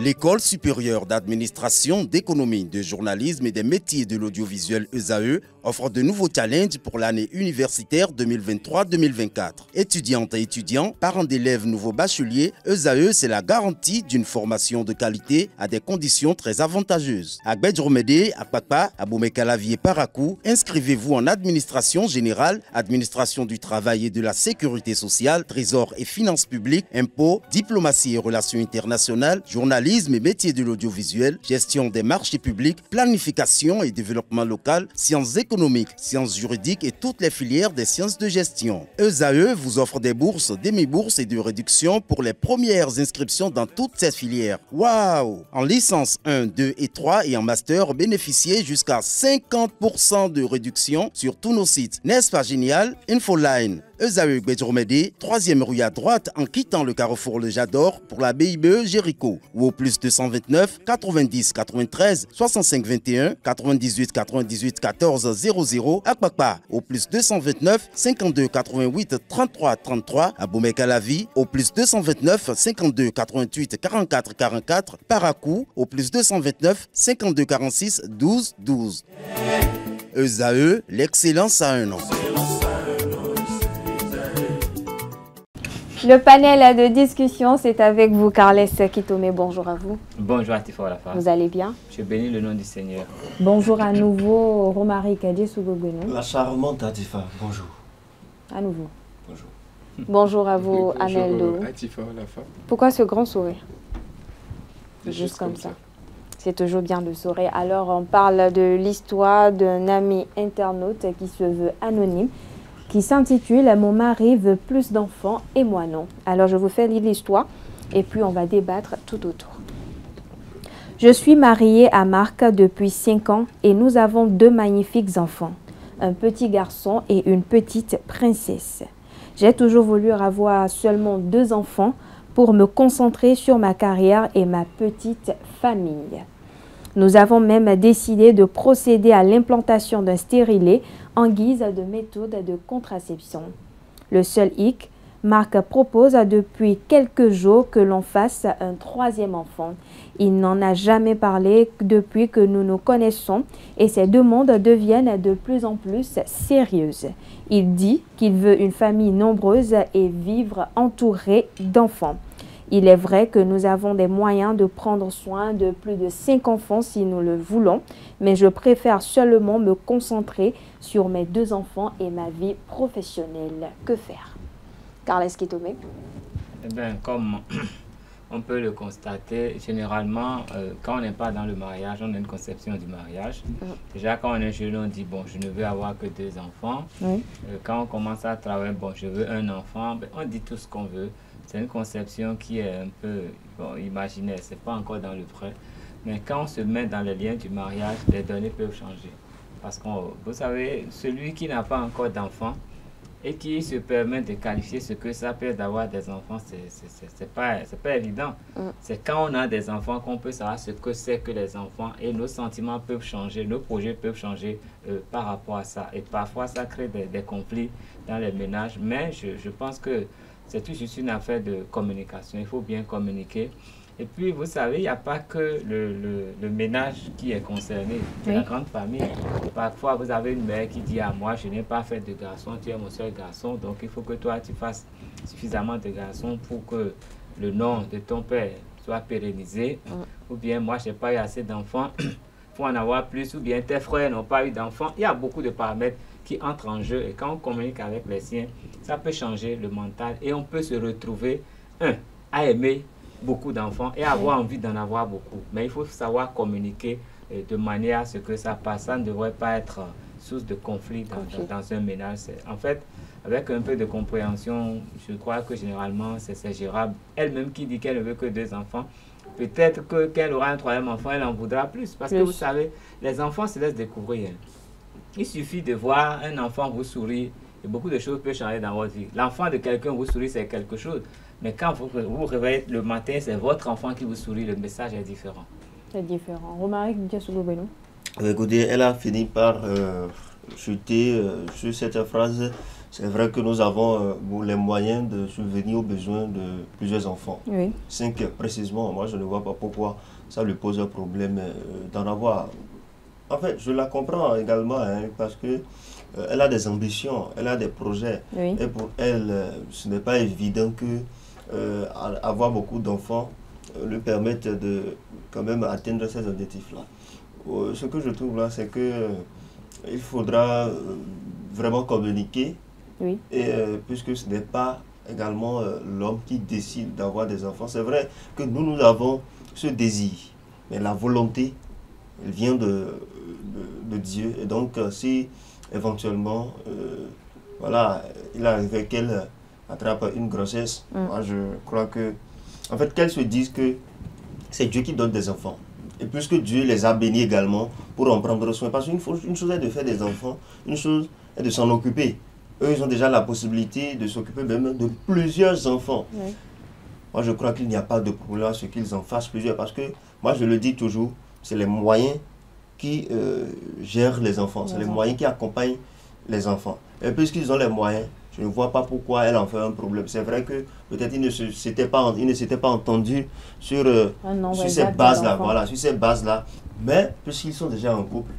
L'École supérieure d'administration, d'économie, de journalisme et des métiers de l'audiovisuel ESAE offre de nouveaux challenges pour l'année universitaire 2023-2024. Étudiantes et étudiants, parents d'élèves nouveaux bacheliers, ESAE, c'est la garantie d'une formation de qualité à des conditions très avantageuses. À Gbedjromede, à Papa, à Boumekalavi et Parakou, inscrivez-vous en administration générale, administration du travail et de la sécurité sociale, trésor et finances publiques, impôts, diplomatie et relations internationales, journalisme et métiers de l'audiovisuel, gestion des marchés publics, planification et développement local, sciences économiques, sciences juridiques et toutes les filières des sciences de gestion. ESAE vous offre des bourses, demi-bourses et de réductions pour les premières inscriptions dans toutes ces filières. Waouh! En licence 1, 2 et 3 et en master, bénéficiez jusqu'à 50% de réduction sur tous nos sites. N'est-ce pas génial? Infoline. ESAE Gbedjromede, 3e rue à droite en quittant le carrefour Le Jador pour la BIBE Jéricho ou au plus 229 90 93 65 21 98 98 14 00 à Kpakpa au plus 229 52 88 33 33 à Boumekalavi au plus 229 52 88 44 44 Parakou au plus 229 52 46 12 12. ESAE, l'excellence à un an. Le panel de discussion, c'est avec vous, Carles Kitome. Bonjour à vous. Bonjour Atifa Olafa. Vous allez bien? Je bénis le nom du Seigneur. Bonjour à nouveau, Romaric Adjesougobenou. La charmante Atifa, bonjour. À nouveau. Bonjour. Bonjour à vous, Aneldo. Bonjour Atifa Olafa. Pourquoi ce grand sourire? Juste comme ça. C'est toujours bien de sourire. Alors, on parle de l'histoire d'un ami internaute qui se veut anonyme, qui s'intitule « Mon mari veut plus d'enfants et moi non ». Alors, je vous fais lire l'histoire et puis on va débattre tout autour. Je suis mariée à Marc depuis 5 ans et nous avons 2 magnifiques enfants, un petit garçon et une petite princesse. J'ai toujours voulu avoir seulement 2 enfants pour me concentrer sur ma carrière et ma petite famille. Nous avons même décidé de procéder à l'implantation d'un stérilet en guise de méthode de contraception. Le seul hic, Marc propose depuis quelques jours que l'on fasse un 3e enfant. Il n'en a jamais parlé depuis que nous nous connaissons et ses demandes deviennent de plus en plus sérieuses. Il dit qu'il veut une famille nombreuse et vivre entouré d'enfants. Il est vrai que nous avons des moyens de prendre soin de plus de 5 enfants si nous le voulons, mais je préfère seulement me concentrer sur mes 2 enfants et ma vie professionnelle. Que faire? Carles Kitome. Eh bien, comme on peut le constater, généralement, quand on n'est pas dans le mariage, on a une conception du mariage. Déjà, quand on est jeune, on dit, bon, je ne veux avoir que 2 enfants. Quand on commence à travailler, bon, je veux un enfant, ben, on dit tout ce qu'on veut. C'est une conception qui est un peu imaginaire, ce n'est pas encore dans le vrai. Mais quand on se met dans les liens du mariage, les données peuvent changer. Parce que, vous savez, celui qui n'a pas encore d'enfant et qui se permet de qualifier ce que ça peut d'avoir des enfants, c'est pas évident. C'est quand on a des enfants qu'on peut savoir ce que c'est que les enfants et nos sentiments peuvent changer, nos projets peuvent changer par rapport à ça. Et parfois, ça crée des conflits dans les ménages. Mais je pense que c'est tout juste une affaire de communication. Il faut bien communiquer. Et puis, vous savez, il n'y a pas que le ménage qui est concerné. C'est la grande famille. Parfois, vous avez une mère qui dit à moi, je n'ai pas fait de garçon, tu es mon seul garçon. Donc, il faut que toi, tu fasses suffisamment de garçons pour que le nom de ton père soit pérennisé. Ou bien, moi, je n'ai pas eu assez d'enfants. Il faut en avoir plus. Ou bien, tes frères n'ont pas eu d'enfants. Il y a beaucoup de paramètres qui entrent en jeu. Et quand on communique avec les siens, ça peut changer le mental. Et on peut se retrouver, à aimer beaucoup d'enfants et avoir envie d'en avoir beaucoup. Mais il faut savoir communiquer de manière à ce que ça passe. Ça ne devrait pas être source de conflit dans un ménage. En fait, avec un peu de compréhension, je crois que généralement, c'est gérable. Elle-même qui dit qu'elle ne veut que 2 enfants, peut-être qu'elle aura un 3e enfant, elle en voudra plus. Parce que vous savez, les enfants se laissent découvrir. Il suffit de voir un enfant vous sourire et beaucoup de choses peuvent changer dans votre vie. L'enfant de quelqu'un vous sourit, c'est quelque chose. Mais quand vous vous réveillez le matin, c'est votre enfant qui vous sourit, le message est différent. C'est différent. Romaric Adjesougobenou. Écoutez, elle a fini par chuter sur cette phrase. c'est vrai que nous avons les moyens de subvenir aux besoins de plusieurs enfants. Oui. 5 précisément, moi je ne vois pas pourquoi ça lui pose un problème d'en avoir. En fait, je la comprends également parce que elle a des ambitions, elle a des projets. Oui. Et pour elle, ce n'est pas évident que avoir beaucoup d'enfants lui permette de quand même atteindre ces objectifs-là. Ce que je trouve là, c'est que il faudra vraiment communiquer. Oui. Et puisque ce n'est pas également l'homme qui décide d'avoir des enfants, c'est vrai que nous avons ce désir, mais la volonté, elle vient de Dieu. Et donc, si éventuellement, voilà, il arrivait qu'elle attrape une grossesse, moi je crois que, en fait, qu'elle se dise que c'est Dieu qui donne des enfants. Et puisque Dieu les a bénis également pour en prendre soin, parce qu'une chose est de faire des enfants, une chose est de s'en occuper. Eux, ils ont déjà la possibilité de s'occuper même de plusieurs enfants. Oui. Moi, je crois qu'il n'y a pas de problème à ce qu'ils en fassent plusieurs. Parce que, moi, je le dis toujours, c'est les moyens qui gèrent les enfants. C'est les moyens qui accompagnent les enfants. Et puisqu'ils ont les moyens, je ne vois pas pourquoi elle en fait un problème. C'est vrai que peut-être il ne s'était pas entendu sur ces bases-là. Voilà, sur ces bases-là. Mais, puisqu'ils sont déjà en couple,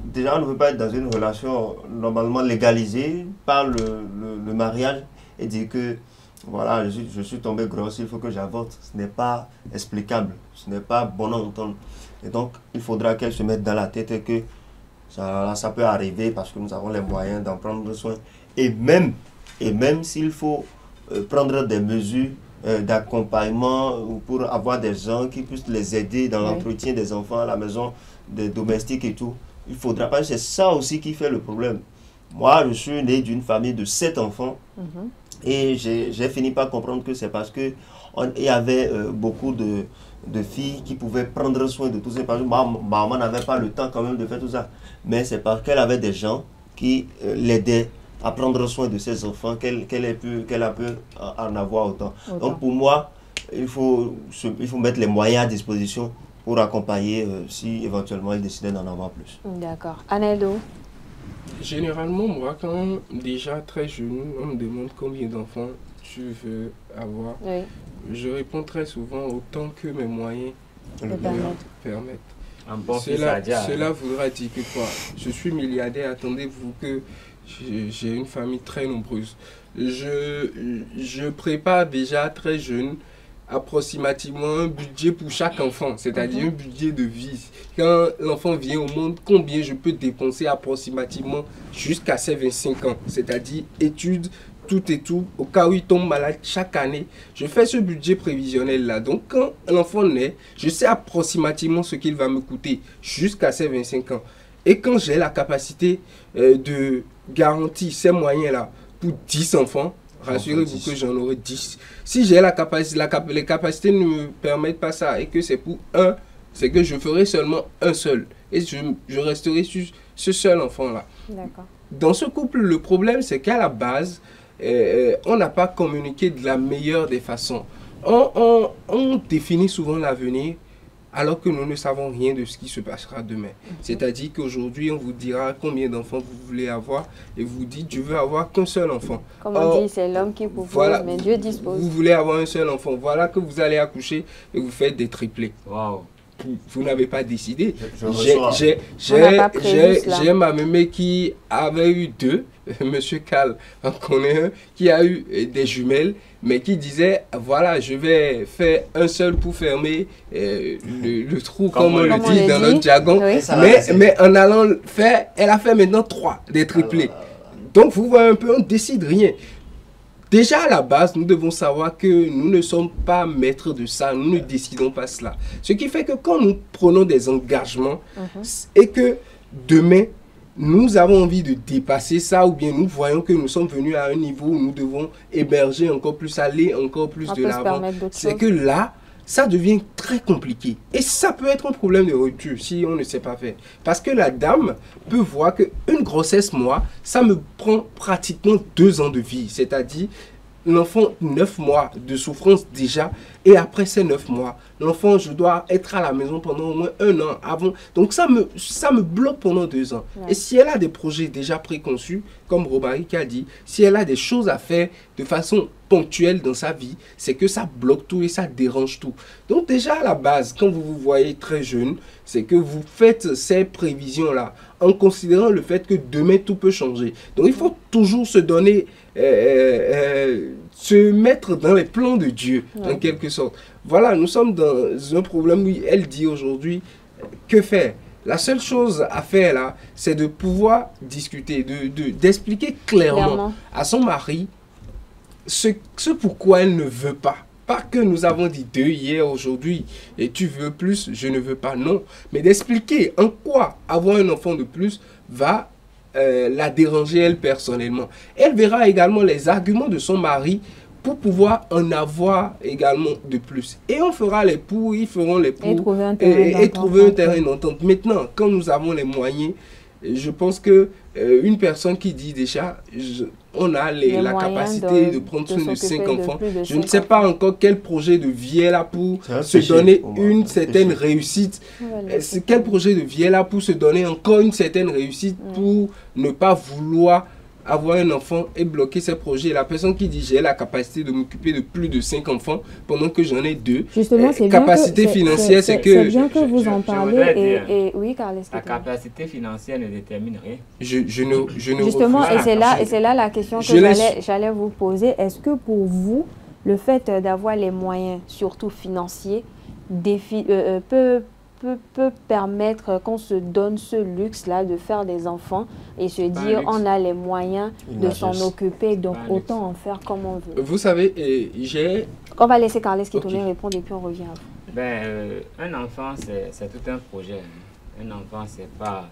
déjà, on ne peut pas être dans une relation normalement légalisée par le mariage et dire que voilà, je suis tombé grosse, il faut que j'avorte. Ce n'est pas explicable, ce n'est pas bon à entendre. Et donc, il faudra qu'elle se mette dans la tête que ça peut arriver parce que nous avons les moyens d'en prendre soin. Et même s'il faut prendre des mesures d'accompagnement pour avoir des gens qui puissent les aider dans l'entretien des enfants à la maison, des domestiques et tout, il faudra pas. C'est ça aussi qui fait le problème. Moi, je suis né d'une famille de 7 enfants et j'ai fini par comprendre que c'est parce qu'il y avait beaucoup de filles qui pouvaient prendre soin de tout ça. Parce que ma maman n'avait pas le temps quand même de faire tout ça. Mais c'est parce qu'elle avait des gens qui l'aidaient à prendre soin de ses enfants, qu'elle a pu en avoir autant. Donc pour moi, il faut mettre les moyens à disposition pour accompagner si éventuellement elle décidait d'en avoir plus. D'accord. Aneldo? Généralement, moi, quand déjà très jeune, on me demande combien d'enfants tu veux avoir, je réponds très souvent autant que mes moyens le permettent. Bon cela voudra dire que quoi? Je suis milliardaire, attendez-vous que j'ai une famille très nombreuse. Je prépare déjà très jeune approximativement un budget pour chaque enfant, c'est-à-dire un budget de vie. Quand l'enfant vient au monde, combien je peux dépenser approximativement jusqu'à ses 25 ans, c'est-à-dire études, tout et tout, au cas où il tombe malade chaque année. Je fais ce budget prévisionnel là. Donc quand l'enfant naît, je sais approximativement ce qu'il va me coûter jusqu'à ses 25 ans. Et quand j'ai la capacité de garantir ces moyens là pour 10 enfants, rassurez-vous que j'en aurai 10. Si j'ai la capacité, les capacités ne me permettent pas ça et que c'est pour un, c'est que je ferai seulement un seul. Et je resterai sur ce seul enfant-là. Dans ce couple, le problème, c'est qu'à la base, on n'a pas communiqué de la meilleure des façons. On définit souvent l'avenir alors que nous ne savons rien de ce qui se passera demain. C'est-à-dire qu'aujourd'hui, on vous dira combien d'enfants vous voulez avoir et vous dites, je veux avoir qu'un seul enfant. Comme on dit, c'est l'homme qui propose, mais Dieu dispose. Vous voulez avoir un seul enfant, voilà que vous allez accoucher et vous faites des triplés. Wow. Vous n'avez pas décidé. J'ai ma mémé qui avait eu 2, Monsieur Cal en connaît un, qui a eu des jumelles, mais qui disait, voilà, je vais faire un seul pour fermer le trou, comme on le dit dans notre jargon. Oui. Mais en allant faire, elle a fait maintenant 3, des triplés. Donc vous voyez un peu, on ne décide rien. Déjà à la base, nous devons savoir que nous ne sommes pas maîtres de ça, nous ne décidons pas cela. Ce qui fait que quand nous prenons des engagements et que demain, nous avons envie de dépasser ça ou bien nous voyons que nous sommes venus à un niveau où nous devons émerger encore plus, aller encore plus de l'avant, c'est que là, ça devient très compliqué. Et ça peut être un problème de rupture si on ne sait pas faire. Parce que la dame peut voir qu'une grossesse, moi, ça me prend pratiquement 2 ans de vie. C'est-à-dire, l'enfant, 9 mois de souffrance déjà. Et après ces 9 mois, l'enfant, je dois être à la maison pendant au moins 1 an avant. Donc ça me bloque pendant 2 ans. Ouais. Et si elle a des projets déjà préconçus, comme Romaric a dit, si elle a des choses à faire de façon ponctuelle dans sa vie, c'est que ça bloque tout et ça dérange tout. Donc déjà à la base, quand vous vous voyez très jeune, c'est que vous faites ces prévisions-là en considérant le fait que demain tout peut changer. Donc il faut toujours se donner, se mettre dans les plans de Dieu, en quelque sorte. Voilà, nous sommes dans un problème où elle dit aujourd'hui, que faire? La seule chose à faire là, c'est de pouvoir discuter, d'expliquer clairement à son mari ce pourquoi elle ne veut pas. Pas que nous avons dit 2 hier, aujourd'hui, et tu veux plus, je ne veux pas, non. Mais d'expliquer en quoi avoir un enfant de plus va la déranger elle personnellement. Elle verra également les arguments de son mari pour pouvoir en avoir également de plus. Et on fera les pour, ils feront les pour. Et trouver un terrain d'entente. Maintenant, quand nous avons les moyens, je pense que une personne qui dit déjà, on a la capacité de prendre soin de 5 enfants. Je ne sais pas encore quel projet de vie elle a pour se donner une certaine réussite. Quel projet de vie elle a pour se donner encore une certaine réussite pour ne pas vouloir avoir un enfant et bloquer ses projets. La personne qui dit j'ai la capacité de m'occuper de plus de 5 enfants pendant que j'en ai 2. Justement, c'est capacité financière, c'est que... C'est bien que vous en parlez. Et oui, Carles. La capacité financière ne détermine rien. Justement, et c'est là la question que j'allais vous poser. Est-ce que pour vous, le fait d'avoir les moyens, surtout financiers, peut permettre qu'on se donne ce luxe-là de faire des enfants et se dire on a les moyens de s'en occuper, donc autant en faire comme on veut. Vous savez, on va laisser Carles Kitoné répondre et puis on revient à vous. Un enfant, c'est tout un projet. Un enfant, c'est pas...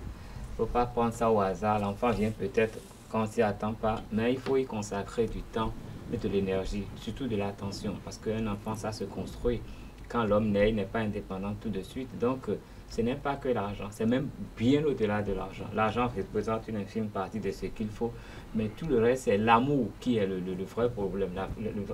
Il ne faut pas prendre ça au hasard. L'enfant vient peut-être quand on s'y attend pas, mais il faut y consacrer du temps et de l'énergie, surtout de l'attention, parce qu'un enfant, ça se construit. Quand l'homme naît, il n'est pas indépendant tout de suite. Donc, ce n'est pas que l'argent, c'est même bien au-delà de l'argent. L'argent représente une infime partie de ce qu'il faut, mais tout le reste, c'est l'amour qui est le vrai problème.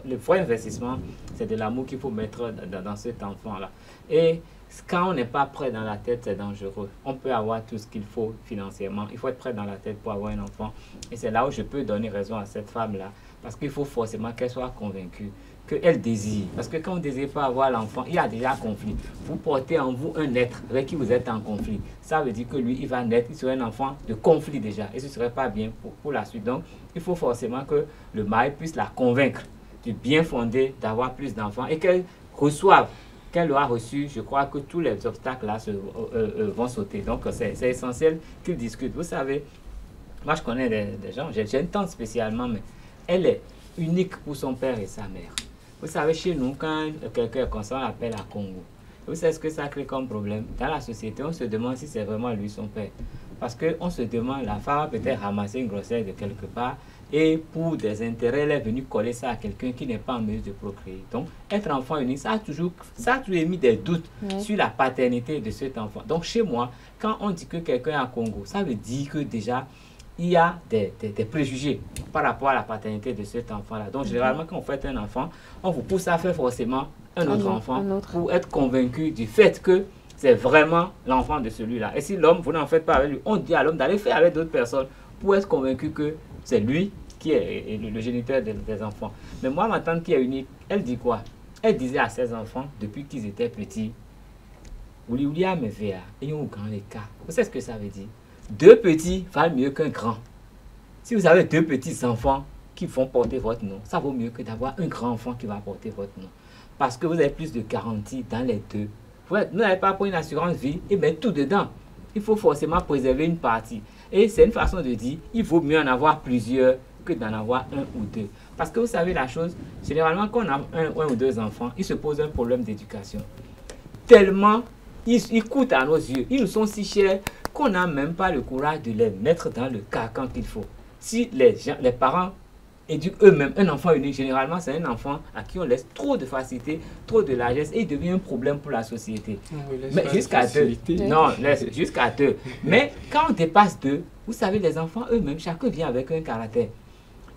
Le vrai investissement, c'est de l'amour qu'il faut mettre dans cet enfant-là. Et quand on n'est pas prêt dans la tête, c'est dangereux. On peut avoir tout ce qu'il faut financièrement. Il faut être prêt dans la tête pour avoir un enfant. Et c'est là où je peux donner raison à cette femme-là, parce qu'il faut forcément qu'elle soit convaincue qu'elle désire. Parce que quand on ne désire pas avoir l'enfant, il y a déjà conflit. Vous portez en vous un être avec qui vous êtes en conflit. Ça veut dire que lui, il va naître, il serait un enfant de conflit déjà. Et ce ne serait pas bien pour la suite. Donc, il faut forcément que le mari puisse la convaincre du bien fondé d'avoir plus d'enfants et qu'elle reçoive, qu'elle aura reçu, je crois que tous les obstacles là vont sauter. Donc, c'est essentiel qu'ils discutent. Vous savez, moi je connais des gens, j'ai une tante spécialement, mais elle est unique pour son père et sa mère. Vous savez, chez nous, quand quelqu'un est comme ça, on l'appelle à Congo. Vous savez ce que ça crée comme problème? Dans la société, on se demande si c'est vraiment lui son père. Parce qu'on se demande, la femme a peut-être ramassé une grossesse de quelque part et pour des intérêts, elle est venue coller ça à quelqu'un qui n'est pas en mesure de procréer. Donc, être enfant unique, ça a toujours émis des doutes sur la paternité de cet enfant. Donc, chez moi, quand on dit que quelqu'un est à Congo, ça veut dire que déjà, il y a des préjugés par rapport à la paternité de cet enfant-là. Donc, généralement, quand on fait un enfant, on vous pousse à faire forcément un autre enfant pour être convaincu du fait que c'est vraiment l'enfant de celui-là. Et si l'homme, vous n'en faites pas avec lui, on dit à l'homme d'aller faire avec d'autres personnes pour être convaincu que c'est lui qui est le géniteur des enfants. Mais moi, ma tante qui est unique, elle dit quoi? Elle disait à ses enfants, depuis qu'ils étaient petits, vous lui dites à mes verres, et on grand les cas. Vous savez ce que ça veut dire? 2 petits valent mieux qu'un grand. Si vous avez 2 petits enfants qui vont porter votre nom, ça vaut mieux que d'avoir un grand enfant qui va porter votre nom. Parce que vous avez plus de garantie dans les 2. Vous n'avez pas pour une assurance vie et mettre tout dedans. Il faut forcément préserver une partie. Et c'est une façon de dire, il vaut mieux en avoir plusieurs que d'en avoir 1 ou 2. Parce que vous savez la chose, généralement quand on a un ou 2 enfants, il se pose un problème d'éducation. Tellement ils coûtent à nos yeux, ils nous sont si chers qu'on n'a même pas le courage de les mettre dans le carcan qu'il faut. Si les parents éduquent eux-mêmes un enfant unique, généralement c'est un enfant à qui on laisse trop de facilité, trop de largesse et il devient un problème pour la société. Mais jusqu'à 2. Non, jusqu'à 2. Mais quand on dépasse 2, vous savez, les enfants eux-mêmes, chacun vient avec un caractère.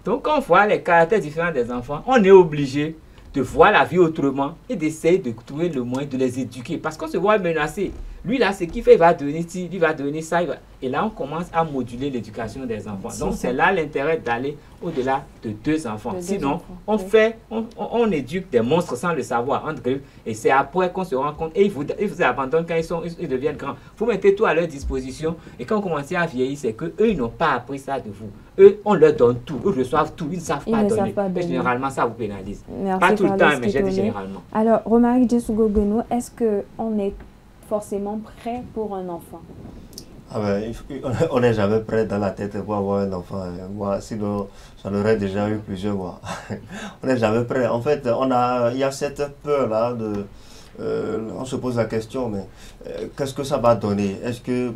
Donc quand on voit les caractères différents des enfants, on est obligé de voir la vie autrement et d'essayer de trouver le moyen de les éduquer. Parce qu'on se voit menacé. Lui, là, ce qu'il fait, il va donner ci, lui va donner ça. Et là, on commence à moduler l'éducation des enfants. Donc, c'est là l'intérêt d'aller au-delà de 2 enfants. Sinon, on éduque des monstres sans le savoir, entre griffes. Et c'est après qu'on se rend compte. Et ils vous abandonnent quand ils deviennent grands. Vous mettez tout à leur disposition. Et quand vous commencez à vieillir, c'est qu'eux, ils n'ont pas appris ça de vous. Eux, on leur donne tout. Eux reçoivent tout. Ils ne savent pas donner. Et généralement, ça vous pénalise. Merci, pas tout le temps, mais j'ai dit généralement. Alors, Romaric Djessougou-Benou, est-ce qu'on est forcément prêt pour un enfant? Ah ben, on n'est jamais prêt dans la tête pour avoir un enfant. Moi, sinon, j'en aurais déjà eu plusieurs mois. On n'est jamais prêt. En fait, il y a cette peur-là de... on se pose la question, mais qu'est-ce que ça va donner? Est-ce que,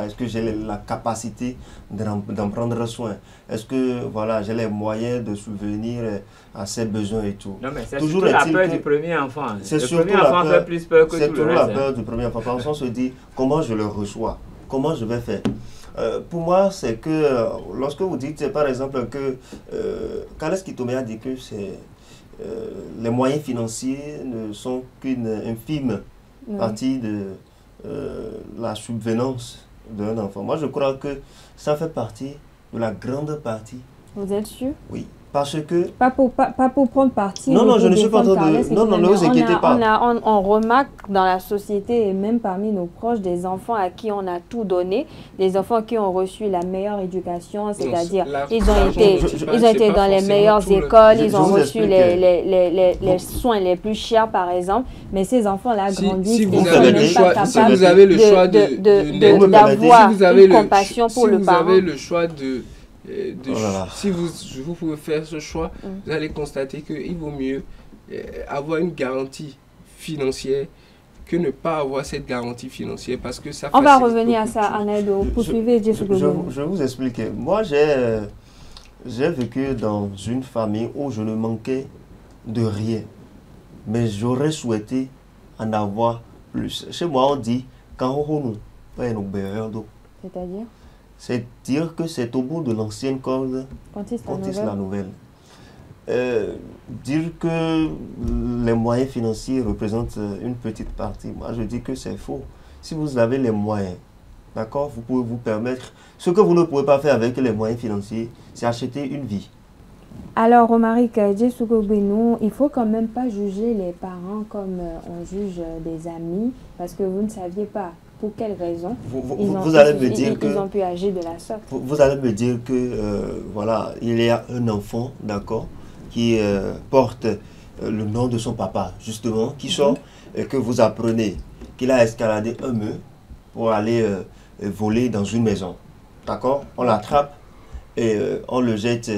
est-ce que j'ai la capacité d'en prendre soin? Est-ce que, j'ai les moyens de subvenir à ses besoins et tout? Non, mais c'est toujours la peur du premier enfant. Le premier enfant fait plus peur que tout le reste. C'est toujours la peur du premier enfant. Parce qu'on se dit, comment je le reçois? Comment je vais faire? Pour moi, c'est que, lorsque vous dites, par exemple, que Kales Kitome a dit que c'est... les moyens financiers ne sont qu'une infime partie de la subvenance d'un enfant. Moi, je crois que ça fait partie de la grande partie. Vous êtes sûr? Oui. Parce que... Pas pour prendre parti. Non, je ne suis pas en train de... Non, ne vous inquiétez pas. On remarque dans la société et même parmi nos proches des enfants à qui on a tout donné, des enfants qui ont reçu la meilleure éducation, c'est-à-dire ils ont été dans les meilleures écoles, ils ont reçu les soins les plus chers par exemple, mais ces enfants-là grandissent et ne sont même pas capables d'avoir une compassion pour le parent. Si vous avez le choix si vous pouvez faire ce choix, vous allez constater qu'il vaut mieux avoir une garantie financière que ne pas avoir cette garantie financière parce que ça... On va revenir à ça, Aneldo. Poursuivez, je vais vous expliquer. Moi, j'ai vécu dans une famille où je ne manquais de rien, mais j'aurais souhaité en avoir plus. Chez moi, on dit quand on c'est-à-dire? C'est dire que c'est au bout de l'ancienne corde qu'on tisse la nouvelle. Dire que les moyens financiers représentent une petite partie, moi je dis que c'est faux. Si vous avez les moyens, d'accord, vous pouvez vous permettre. Ce que vous ne pouvez pas faire avec les moyens financiers, c'est acheter une vie. Alors, Romaric Djessougou-Benou, il ne faut quand même pas juger les parents comme on juge des amis, parce que vous ne saviez pas. Pour quelles raisons vous allez me dire que ils ont pu agir de la sorte. Vous allez me dire que il y a un enfant, d'accord, qui porte le nom de son papa, justement, qui sort et que vous apprenez qu'il a escaladé un mur pour aller voler dans une maison, d'accord. On l'attrape et on le jette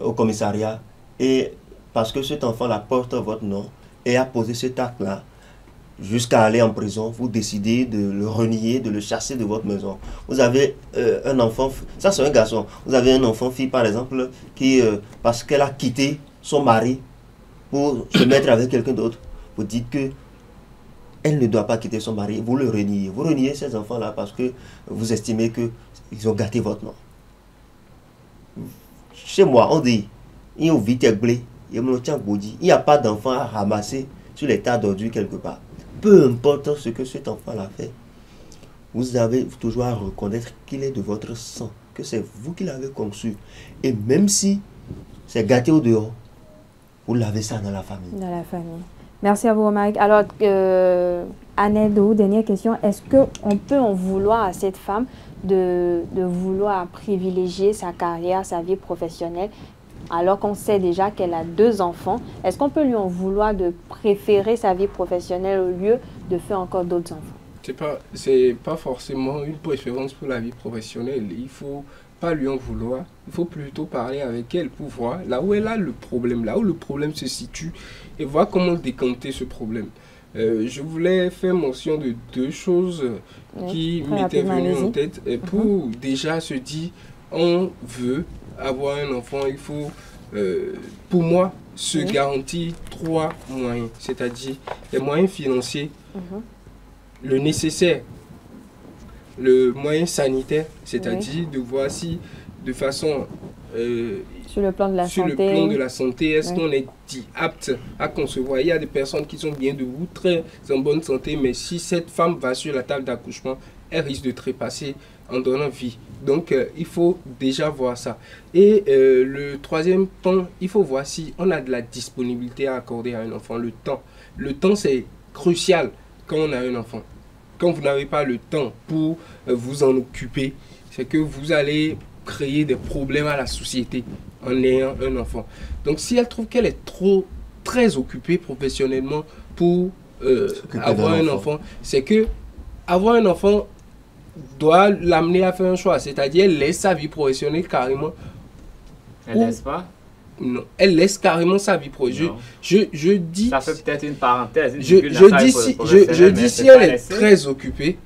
au commissariat et parce que cet enfant-là porte votre nom et a posé cet acte-là, jusqu'à aller en prison, vous décidez de le renier, de le chasser de votre maison. Vous avez un enfant, ça c'est un garçon, vous avez un enfant fille par exemple, qui, parce qu'elle a quitté son mari pour se mettre avec quelqu'un d'autre, vous dites que elle ne doit pas quitter son mari, vous le reniez. Vous reniez ces enfants-là parce que vous estimez qu'ils ont gâté votre nom. Chez moi, on dit, il n'y a pas d'enfant à ramasser sur les tas d'ordures quelque part. Peu importe ce que cet enfant-là fait, vous avez toujours à reconnaître qu'il est de votre sang, que c'est vous qui l'avez conçu. Et même si c'est gâté au dehors, vous l'avez ça dans la famille. Dans la famille. Merci à vous, Romaric. Alors, Aneldo, dernière question. Est-ce qu'on peut en vouloir à cette femme de vouloir privilégier sa carrière, sa vie professionnelle, alors qu'on sait déjà qu'elle a 2 enfants? Est-ce qu'on peut lui en vouloir de préférer sa vie professionnelle au lieu de faire encore d'autres enfants? C'est pas forcément une préférence pour la vie professionnelle. Il ne faut pas lui en vouloir. Il faut plutôt parler avec elle pour voir là où elle a le problème, là où le problème se situe et voir comment décanter ce problème. Je voulais faire mention de 2 choses qui m'étaient venues en tête. Pour déjà se dire, on veut avoir un enfant, il faut, pour moi, se garantir 3 moyens, c'est-à-dire les moyens financiers, le nécessaire, le moyen sanitaire, c'est-à-dire de voir si, de façon sur le plan de la sur santé. le plan de la santé, est-ce Oui. qu'on est apte à concevoir? Il y a des personnes qui sont bien debout, très en bonne santé, mais si cette femme va sur la table d'accouchement, elle risque de trépasser en donnant vie. Donc, il faut déjà voir ça. Et le troisième point, il faut voir si on a de la disponibilité à accorder à un enfant, le temps. Le temps, c'est crucial quand on a un enfant. Quand vous n'avez pas le temps pour vous en occuper, c'est que vous allez créer des problèmes à la société en ayant un enfant. Donc, si elle trouve qu'elle est très occupée professionnellement pour avoir un enfant, c'est que avoir un enfant doit l'amener à faire un choix. C'est-à-dire, elle laisse sa vie professionnelle carrément. Elle laisse pas? Non, elle laisse carrément sa vie professionnelle. Je dis... Ça fait peut-être une parenthèse. Je dis si elle est très occupée,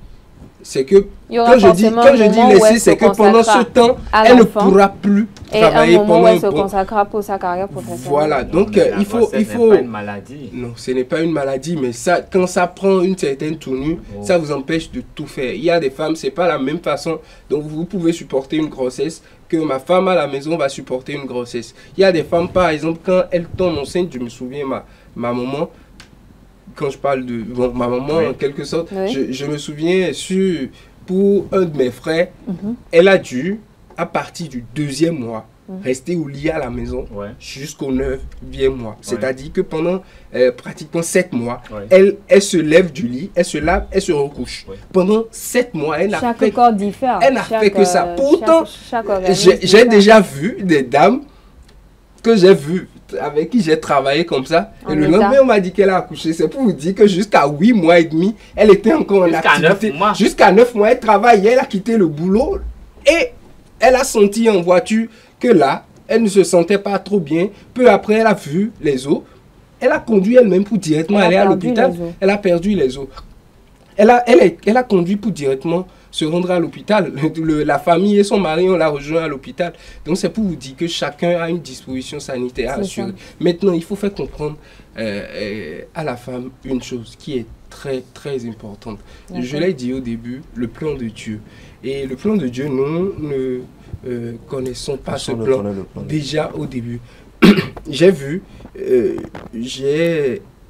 c'est que quand je dis laisser, c'est que pendant ce temps, elle ne pourra plus travailler pendant un moment où elle se consacrera pour sa carrière professionnelle. Voilà, donc il faut... Ce n'est pas une maladie. Non, ce n'est pas une maladie, mais ça, quand ça prend une certaine tournure, ça vous empêche de tout faire. Il y a des femmes, c'est pas la même façon dont vous pouvez supporter une grossesse que ma femme à la maison va supporter une grossesse. Il y a des femmes, par exemple, quand elles tombent enceintes, je me souviens, ma maman, quand je parle de ma maman, en quelque sorte, je me souviens, pour un de mes frères, elle a dû, à partir du 2e mois, rester au lit à la maison jusqu'au 9e mois. C'est-à-dire que pendant pratiquement 7 mois, elle se lève du lit, elle se lave, elle se recouche. Pendant 7 mois, elle n'a fait, que ça. Pourtant, j'ai déjà vu des dames que j'ai vues, avec qui j'ai travaillé comme ça. Et le lendemain, on m'a dit qu'elle a accouché. C'est pour vous dire que jusqu'à 8 mois et demi, elle était encore en activité. Jusqu'à 9 mois, elle travaillait, elle a quitté le boulot. Et elle a senti en voiture que là, elle ne se sentait pas trop bien. Peu après, elle a vu les os. Elle a conduit elle-même pour directement aller à l'hôpital. Elle a perdu les os. Elle a conduit pour directement se rendre à l'hôpital. La famille et son mari, on l'a rejoint à l'hôpital. Donc c'est pour vous dire que chacun a une disposition sanitaire à assurer. Maintenant, il faut faire comprendre à la femme une chose qui est très très importante. Je l'ai dit au début, le plan de Dieu. Et le plan de Dieu, nous ne connaissons pas ce plan déjà au début. J'ai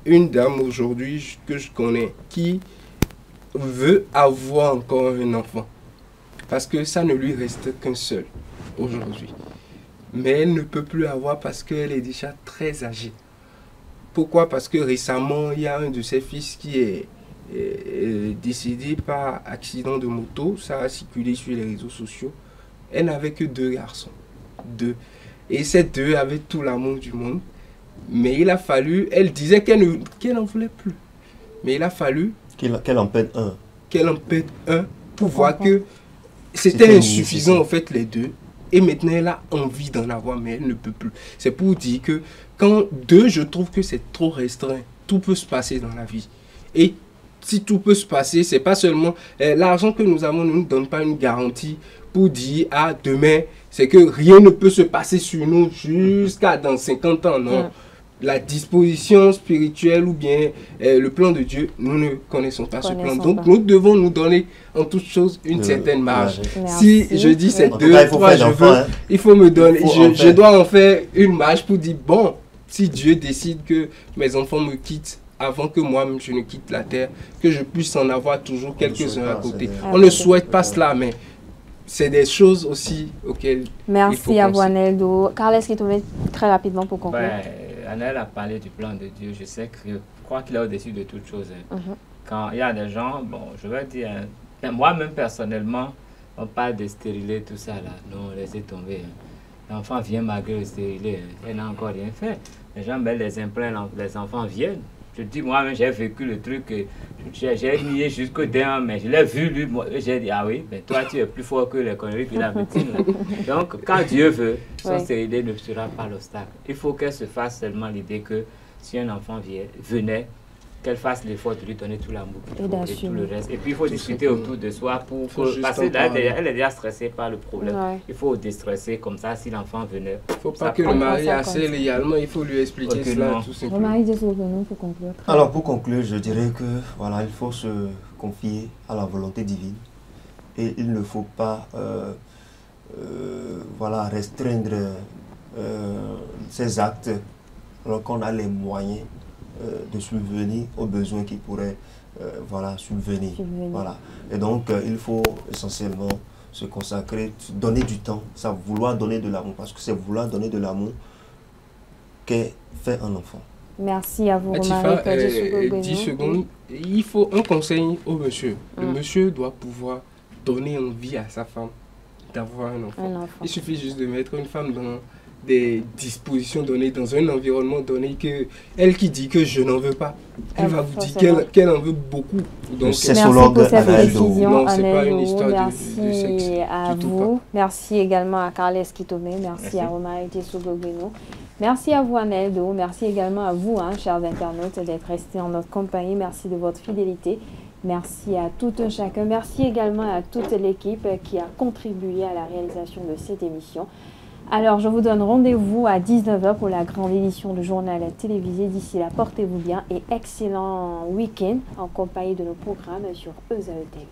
une dame aujourd'hui que je connais qui veut avoir encore un enfant parce que ça ne lui reste qu'un seul aujourd'hui, mais elle ne peut plus avoir parce qu'elle est déjà très âgée. Pourquoi? Parce que récemment il y a un de ses fils qui est décédé par accident de moto. Ça a circulé sur les réseaux sociaux. Elle n'avait que 2 garçons, et ces 2 avaient tout l'amour du monde, mais il a fallu, elle disait qu'elle n'en voulait plus, mais il a fallu qu'elle en pète un. Qu'elle en pète un pour voir que c'était insuffisant en fait les 2. Et maintenant elle a envie d'en avoir, mais elle ne peut plus. C'est pour dire que quand 2, je trouve que c'est trop restreint. Tout peut se passer dans la vie. Et si tout peut se passer, c'est pas seulement l'argent que nous avons ne nous donne pas une garantie pour dire demain, c'est que rien ne peut se passer sur nous jusqu'à dans 50 ans. Non. La disposition spirituelle ou bien le plan de Dieu, nous ne connaissons pas ce plan. Donc nous devons nous donner en toute chose une certaine marge. Si je dis c'est 2, 3, je veux, il faut me donner, je dois en faire une marge pour dire bon, si Dieu décide que mes enfants me quittent avant que moi-même je ne quitte la terre, que je puisse en avoir toujours quelques-uns à côté. On ne souhaite pas cela, mais c'est des choses aussi auxquelles merci à vous, Aneldo. Carles, qui te met très rapidement pour conclure. Anel a parlé du plan de Dieu. Je sais que je crois qu'il est au-dessus de toute chose. Quand il y a des gens, bon, je vais dire, moi-même personnellement, on parle de stériler, tout ça là. Non, laissez tomber. L'enfant vient malgré le stérilet. Elle n'a encore rien fait. Les gens mettent les implants, les enfants viennent. Je dis, moi-même, j'ai vécu le truc, j'ai nié jusqu'au dernier, mais je l'ai vu, lui, j'ai dit, ah oui, mais toi, tu es plus fort que les conneries de la médecine. Donc, quand Dieu veut, son stérilet ne sera pas l'obstacle. Il faut qu'elle se fasse seulement l'idée que si un enfant venait, qu'elle fasse l'effort de lui donner tout l'amour et tout le reste. Et puis, il faut discuter autour de soi parce que là, elle est déjà stressée par le problème. Il faut déstresser comme ça si l'enfant venait. Il ne faut pas que le mari harcèle également, il faut lui expliquer cela tout simplement. Pour conclure. Alors, pour conclure, je dirais que voilà, il faut se confier à la volonté divine et il ne faut pas voilà, restreindre ces actes alors qu'on a les moyens de subvenir aux besoins qui pourraient voilà, subvenir. Voilà. Et donc, il faut essentiellement se consacrer, donner du temps, ça vouloir donner de l'amour, parce que c'est vouloir donner de l'amour qu'est fait un enfant. Merci à vous, Latifa, 10 secondes. Il faut un conseil au monsieur. Le monsieur doit pouvoir donner envie à sa femme d'avoir un enfant. Il suffit juste de mettre une femme dans des dispositions données, dans un environnement donné, que elle qui dit que je n'en veux pas, elle va vous dire qu'elle en veut beaucoup. Donc, merci pour cette précision. Non, c'est pas une histoire merci de sexe. À vous. Merci également à Carles Kitome. Merci à Romare Tessougogbeno. Merci à vous, Aneldo. Merci également à vous, chers internautes, d'être restés en notre compagnie. Merci de votre fidélité. Merci à tout un chacun. Merci également à toute l'équipe qui a contribué à la réalisation de cette émission. Alors, je vous donne rendez-vous à 19h pour la grande édition du journal télévisé. D'ici là, portez-vous bien et excellent week-end en compagnie de nos programmes sur EZAE TV.